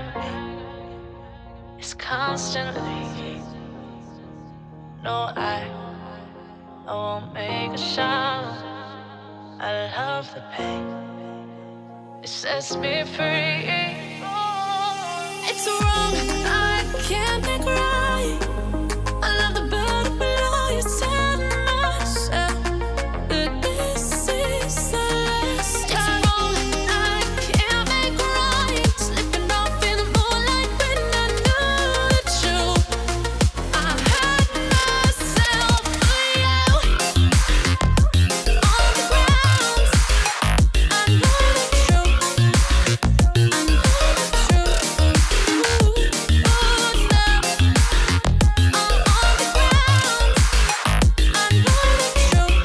agony is constantly. No, I won't make a sound. I love the pain. It sets me free. It's wrong, I can't make right. I love the bird below you. Tell myself that this is the last time. It's wrong, I can't make right. Slipping off in the moonlight when I knew the truth. I hurt myself for you. On the ground, I know the truth. I know the truth. Ooh, now I'm on the ground. I know the truth.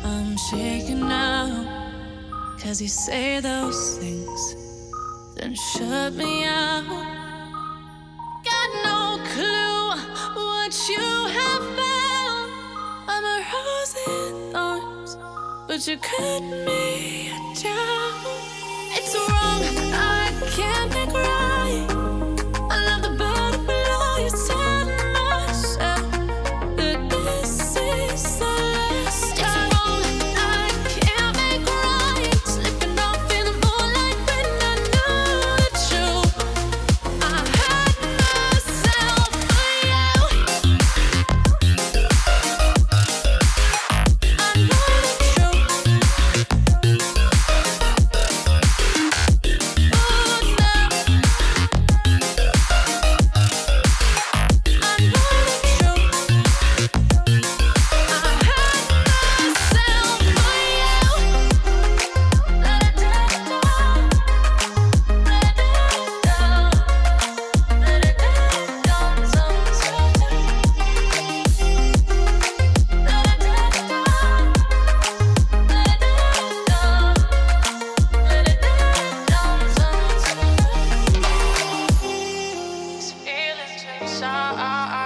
I'm shaking now, 'cause you say those things, then shut me out. Got no clue what you have found. I'm a rose in thorns, but you cut me down. It's wrong, I can't make right. I love the bird below you. Tell myself that this is the last time. It's wrong, I can't make right. Slipping off in the moonlight when I knew the truth. I hurt myself for you. I know the truth. Ooh, now I know the These feelings inside